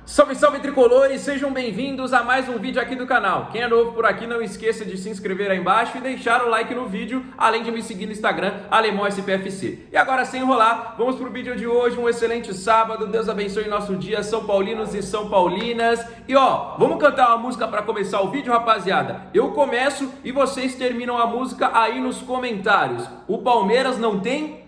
Salve, salve tricolores, sejam bem-vindos a mais um vídeo aqui do canal. Quem é novo por aqui, não esqueça de se inscrever aí embaixo e deixar o like no vídeo, além de me seguir no Instagram, AlemãoSPFC. E agora, sem enrolar, vamos pro vídeo de hoje, um excelente sábado, Deus abençoe nosso dia, São Paulinos e São Paulinas. E ó, vamos cantar uma música para começar o vídeo, rapaziada? Eu começo e vocês terminam a música aí nos comentários. O Palmeiras não tem?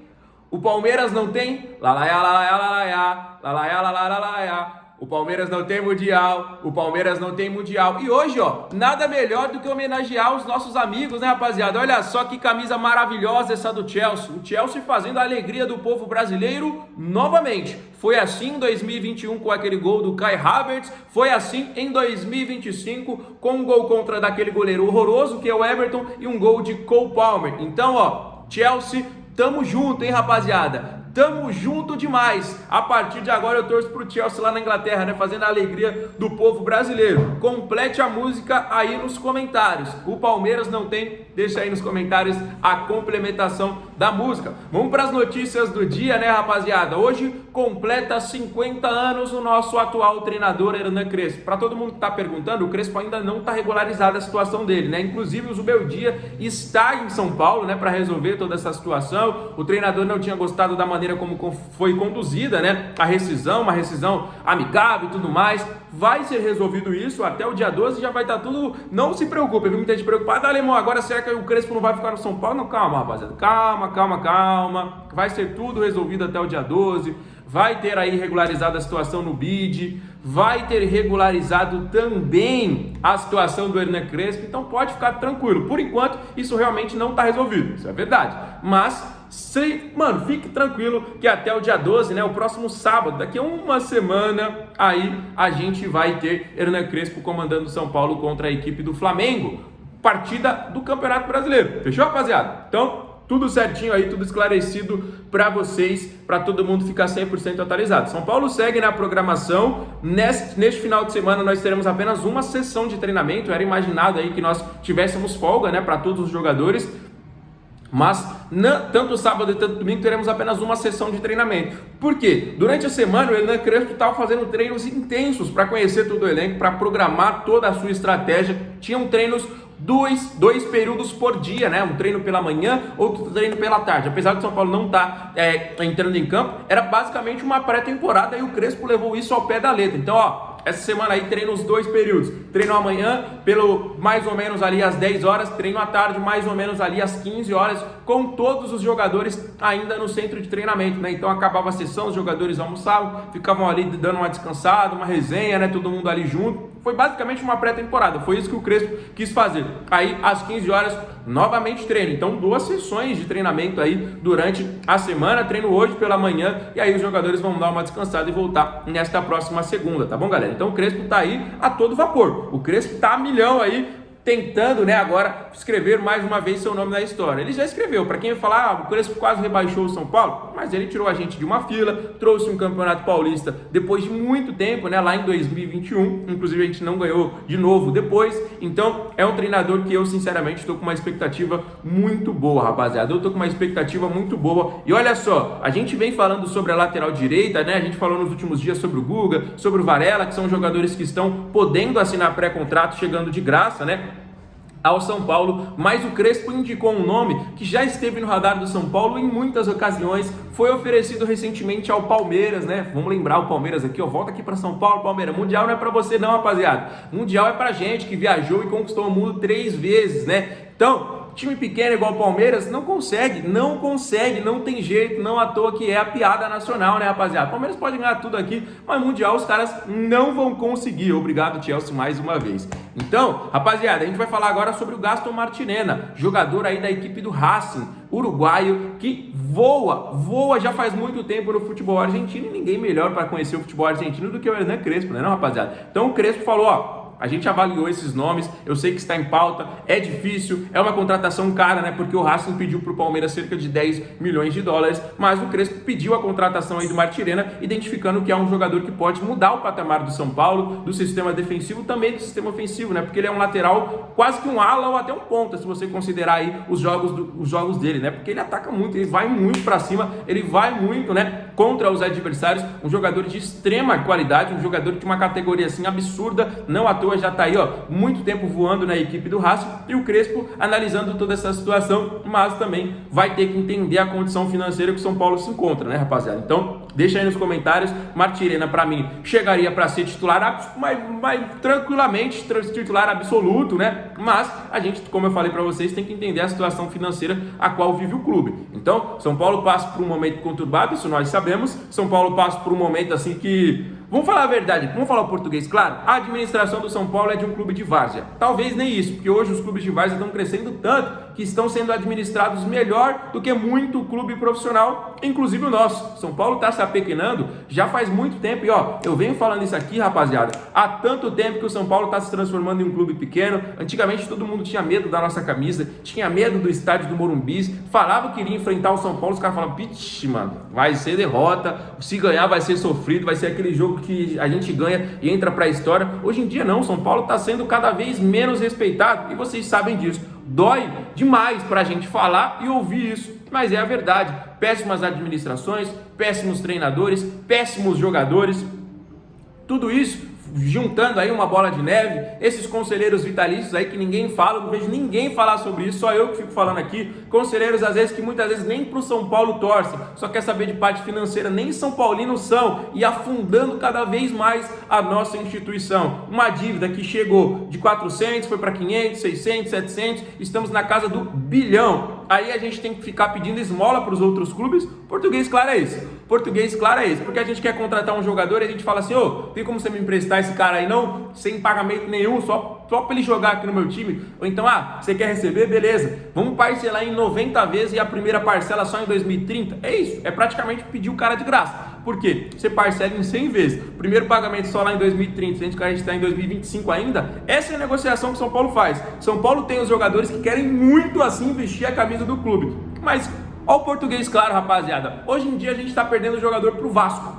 O Palmeiras não tem? Lalaiá, lalaiá, lalaiá, lalaiá, lalaiá, lalaiá. O Palmeiras não tem mundial, o Palmeiras não tem mundial. E hoje, ó, nada melhor do que homenagear os nossos amigos, né, rapaziada? Olha só que camisa maravilhosa essa do Chelsea. O Chelsea fazendo a alegria do povo brasileiro novamente. Foi assim em 2021 com aquele gol do Kai Havertz, foi assim em 2025 com um gol contra daquele goleiro horroroso que é o Everton e um gol de Cole Palmer. Então, ó, Chelsea, tamo junto, hein, rapaziada? Tamo junto demais. A partir de agora eu torço pro Chelsea lá na Inglaterra, né? Fazendo a alegria do povo brasileiro. Complete a música aí nos comentários. O Palmeiras não tem? Deixa aí nos comentários a complementação da música. Vamos para as notícias do dia, né, rapaziada? Hoje completa 50 anos o nosso atual treinador Hernan Crespo. Para todo mundo que tá perguntando, o Crespo ainda não tá regularizada a situação dele, né? Inclusive o Zubeldia está em São Paulo, né, para resolver toda essa situação. O treinador não tinha gostado da maneira como foi conduzida, né, a rescisão, uma rescisão amigável e tudo mais. Vai ser resolvido isso até o dia 12, já vai estar tudo. Não se preocupe, viu? Muita gente preocupada. Alemão, agora será que o Crespo não vai ficar no São Paulo? Não, calma, rapaziada, calma. Vai ser tudo resolvido até o dia 12. Vai ter aí regularizado a situação no BID, vai ter regularizado também a situação do Hernan Crespo, então pode ficar tranquilo. Por enquanto, isso realmente não está resolvido, isso é verdade. Mas, fique tranquilo que até o dia 12, né, o próximo sábado, daqui a uma semana, aí a gente vai ter Hernan Crespo comandando São Paulo contra a equipe do Flamengo, partida do Campeonato Brasileiro. Fechou, rapaziada? Então, tudo certinho aí, tudo esclarecido para vocês, para todo mundo ficar 100% atualizado. São Paulo segue na programação. Neste final de semana nós teremos apenas uma sessão de treinamento. Era imaginado aí que nós tivéssemos folga, né, para todos os jogadores. Mas tanto sábado e tanto domingo teremos apenas uma sessão de treinamento. Por quê? Durante a semana o Hernan Crespo estava fazendo treinos intensos para conhecer todo o elenco, para programar toda a sua estratégia. Tinham treinos dois períodos por dia, né? Um treino pela manhã, outro treino pela tarde. Apesar de São Paulo não estar entrando em campo, era basicamente uma pré-temporada e o Crespo levou isso ao pé da letra. Então, ó, essa semana aí treino os dois períodos. Treino amanhã pelo mais ou menos ali às 10 horas, treino à tarde mais ou menos ali às 15 horas, com todos os jogadores ainda no centro de treinamento, né? Então acabava a sessão, os jogadores almoçavam, ficavam ali dando uma descansada, uma resenha, né? Todo mundo ali junto. Foi basicamente uma pré-temporada, foi isso que o Crespo quis fazer. Aí às 15 horas, novamente treino. Então 2 sessões de treinamento aí durante a semana, treino hoje pela manhã, e aí os jogadores vão dar uma descansada e voltar nesta próxima segunda, tá bom, galera? Então o Crespo tá aí a todo vapor, o Crespo tá a milhão aí, tentando, né, agora escrever mais uma vez seu nome na história. Ele já escreveu, para quem vai falar, o Crespo quase rebaixou o São Paulo, mas ele tirou a gente de uma fila, trouxe um campeonato paulista depois de muito tempo, né, lá em 2021, inclusive a gente não ganhou de novo depois. Então é um treinador que eu sinceramente estou com uma expectativa muito boa, rapaziada. Eu estou com uma expectativa muito boa. E olha só, a gente vem falando sobre a lateral direita, né, a gente falou nos últimos dias sobre o Guga, sobre o Varela, que são jogadores que estão podendo assinar pré-contrato, chegando de graça, né, ao São Paulo, mas o Crespo indicou um nome que já esteve no radar do São Paulo em muitas ocasiões, foi oferecido recentemente ao Palmeiras, né? Vamos lembrar o Palmeiras aqui, ó, volta aqui para São Paulo, Palmeiras. Mundial não é para você não, rapaziada. Mundial é pra gente que viajou e conquistou o mundo 3 vezes, né? Então, time pequeno igual o Palmeiras não consegue, não tem jeito, não à toa que é a piada nacional, né, rapaziada? O Palmeiras pode ganhar tudo aqui, mas Mundial os caras não vão conseguir. Obrigado, Chelsea, mais uma vez. Então, rapaziada, a gente vai falar agora sobre o Gaston Martinena, jogador aí da equipe do Racing, uruguaio, que voa já faz muito tempo no futebol argentino, e ninguém melhor para conhecer o futebol argentino do que o Hernan Crespo, né, não, rapaziada? Então o Crespo falou, ó, a gente avaliou esses nomes, eu sei que está em pauta, é difícil, é uma contratação cara, né? Porque o Racing pediu para o Palmeiras cerca de 10 milhões de dólares, mas o Crespo pediu a contratação aí do Martirena, identificando que é um jogador que pode mudar o patamar do São Paulo, do sistema defensivo, também do sistema ofensivo, né? Porque ele é um lateral, quase que um ala ou até um ponta, se você considerar aí os jogos dele, né? Porque ele ataca muito, ele vai muito para cima, ele vai muito, né? Contra os adversários, um jogador de extrema qualidade, um jogador de uma categoria assim absurda, não à toa já tá aí, ó, muito tempo voando na equipe do Racing, e o Crespo analisando toda essa situação, mas também vai ter que entender a condição financeira que o São Paulo se encontra, né, rapaziada? Então, deixa aí nos comentários. Martirena, para mim, chegaria para ser titular, mas tranquilamente, titular absoluto, né? Mas a gente, como eu falei para vocês, tem que entender a situação financeira a qual vive o clube. Então, São Paulo passa por um momento conturbado, isso nós sabemos. São Paulo passa por um momento assim que... Vamos falar a verdade, vamos falar o português, claro. A administração do São Paulo é de um clube de várzea. Talvez nem isso, porque hoje os clubes de várzea estão crescendo tanto que estão sendo administrados melhor do que muito clube profissional, inclusive o nosso. São Paulo está se apequenando já faz muito tempo. E ó, eu venho falando isso aqui, rapaziada, há tanto tempo que o São Paulo está se transformando em um clube pequeno. Antigamente todo mundo tinha medo da nossa camisa, tinha medo do estádio do Morumbi, falava que iria enfrentar o São Paulo, os caras falavam, pixe, mano, vai ser derrota, se ganhar vai ser sofrido, vai ser aquele jogo que a gente ganha e entra para a história. Hoje em dia não, São Paulo está sendo cada vez menos respeitado e vocês sabem disso. Dói demais para a gente falar e ouvir isso, mas é a verdade. Péssimas administrações, péssimos treinadores, péssimos jogadores, tudo isso juntando aí uma bola de neve, esses conselheiros vitalícios aí que ninguém fala, não vejo ninguém falar sobre isso, só eu que fico falando aqui, conselheiros às vezes que muitas vezes nem pro São Paulo torcem, só quer saber de parte financeira, nem São Paulinos são, e afundando cada vez mais a nossa instituição. Uma dívida que chegou de 400, foi para 500, 600, 700, estamos na casa do bilhão. Aí a gente tem que ficar pedindo esmola para os outros clubes. Português claro é esse. Português claro é esse. Porque a gente quer contratar um jogador e a gente fala assim, ô, tem como você me emprestar esse cara aí não? Sem pagamento nenhum, só para ele jogar aqui no meu time. Ou então, você quer receber? Beleza. Vamos parcelar em 90 vezes e a primeira parcela só em 2030. É isso. É praticamente pedir o cara de graça. Por quê? Você parcela em 100 vezes. Primeiro pagamento só lá em 2030, se a gente está em 2025 ainda. Essa é a negociação que São Paulo faz. São Paulo tem os jogadores que querem muito assim vestir a camisa do clube. Mas, ó o português claro, rapaziada. Hoje em dia a gente está perdendo o jogador para o Vasco.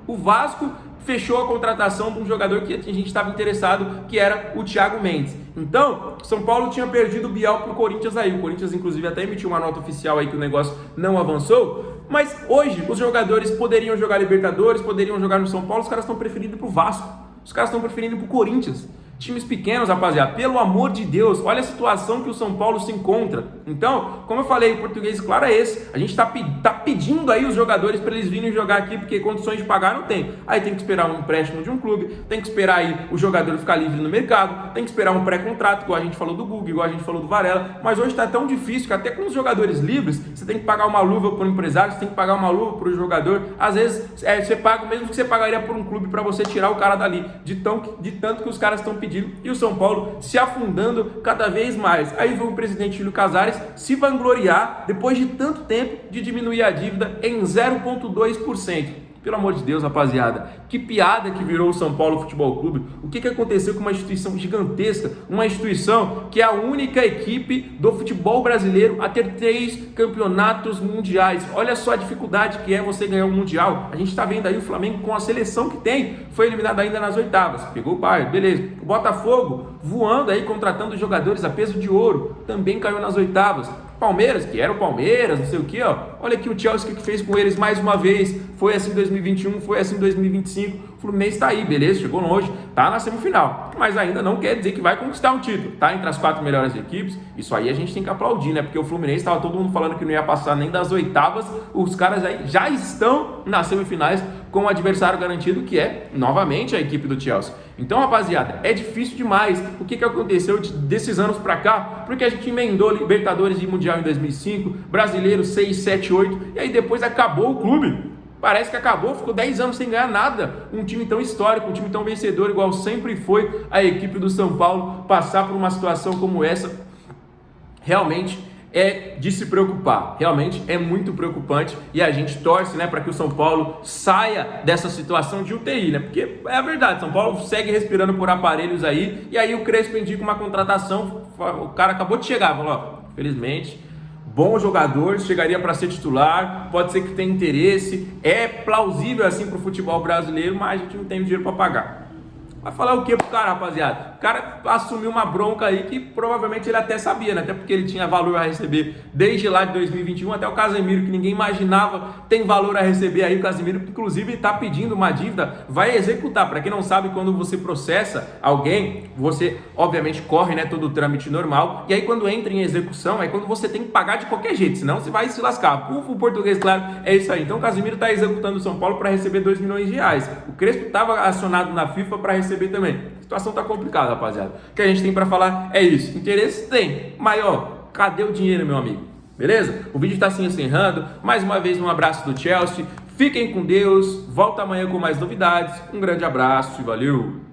O Vasco fechou a contratação de um jogador que a gente estava interessado, que era o Thiago Mendes. Então, São Paulo tinha perdido o Biel para o Corinthians aí. O Corinthians, inclusive, até emitiu uma nota oficial aí que o negócio não avançou. Mas hoje, os jogadores poderiam jogar Libertadores, poderiam jogar no São Paulo, os caras estão preferindo para o Vasco. Os caras estão preferindo para o Corinthians. Times pequenos, rapaziada, pelo amor de Deus, olha a situação que o São Paulo se encontra. Então, como eu falei, o português claro é esse. A gente tá pedindo aí os jogadores para eles virem jogar aqui, porque condições de pagar não tem. Aí tem que esperar um empréstimo de um clube, tem que esperar aí o jogador ficar livre no mercado, tem que esperar um pré-contrato, igual a gente falou do Guga, igual a gente falou do Varela. Mas hoje tá tão difícil que até com os jogadores livres, você tem que pagar uma luva para o empresário, você tem que pagar uma luva para o jogador. Às vezes, você paga o mesmo que você pagaria por um clube para você tirar o cara dali, de tanto que os caras estão pedindo. E o São Paulo se afundando cada vez mais. Aí vem o presidente Júlio Casares se vangloriar, depois de tanto tempo, de diminuir a dívida em 0,2%. Pelo amor de Deus, rapaziada, que piada que virou o São Paulo Futebol Clube. O que aconteceu com uma instituição gigantesca, uma instituição que é a única equipe do futebol brasileiro a ter 3 campeonatos mundiais. Olha só a dificuldade que é você ganhar um mundial. A gente está vendo aí o Flamengo com a seleção que tem, foi eliminado ainda nas oitavas, pegou o Bayern, beleza. O Botafogo voando aí, contratando jogadores a peso de ouro, também caiu nas oitavas. Palmeiras, que era o Palmeiras, não sei o que, ó. Olha aqui o Chelsea que fez com eles mais uma vez. Foi assim em 2021, foi assim em 2025. O Fluminense tá aí, beleza, chegou longe, tá na semifinal. Mas ainda não quer dizer que vai conquistar um título. Tá entre as 4 melhores equipes. Isso aí a gente tem que aplaudir, né? Porque o Fluminense tava todo mundo falando que não ia passar nem das oitavas. Os caras aí já estão nas semifinais com o adversário garantido, que é, novamente, a equipe do Chelsea. Então, rapaziada, é difícil demais. O que aconteceu desses anos pra cá? Porque a gente emendou Libertadores e Mundial em 2005, Brasileiro 6, 7, 8, e aí depois acabou o clube. Parece que acabou, ficou 10 anos sem ganhar nada. Um time tão histórico, um time tão vencedor, igual sempre foi a equipe do São Paulo, passar por uma situação como essa, realmente é de se preocupar, realmente é muito preocupante e a gente torce, né, para que o São Paulo saia dessa situação de UTI, né, porque é a verdade, São Paulo segue respirando por aparelhos aí, e aí o Crespo indica uma contratação, o cara acabou de chegar, falou, ó, felizmente, bom jogador, chegaria para ser titular, pode ser que tenha interesse, é plausível assim para o futebol brasileiro, mas a gente não tem dinheiro para pagar. Vai falar o que pro cara, rapaziada? O cara assumiu uma bronca aí que provavelmente ele até sabia, né? Até porque ele tinha valor a receber desde lá de 2021, até o Casemiro, que ninguém imaginava, tem valor a receber aí. O Casemiro, inclusive, está pedindo uma dívida, vai executar. Para quem não sabe, quando você processa alguém, você obviamente corre, né, todo o trâmite normal, e aí quando entra em execução, é quando você tem que pagar de qualquer jeito, senão você vai se lascar. O português, claro, é isso aí. Então o Casemiro está executando o São Paulo para receber 2 milhões de reais. O Crespo estava acionado na FIFA para receber também. A situação tá complicada, rapaziada. O que a gente tem para falar é isso. Interesse tem, mas ó, cadê o dinheiro, meu amigo? Beleza? O vídeo está se encerrando. Mais uma vez, um abraço do Chelsea. Fiquem com Deus. Volta amanhã com mais novidades. Um grande abraço e valeu!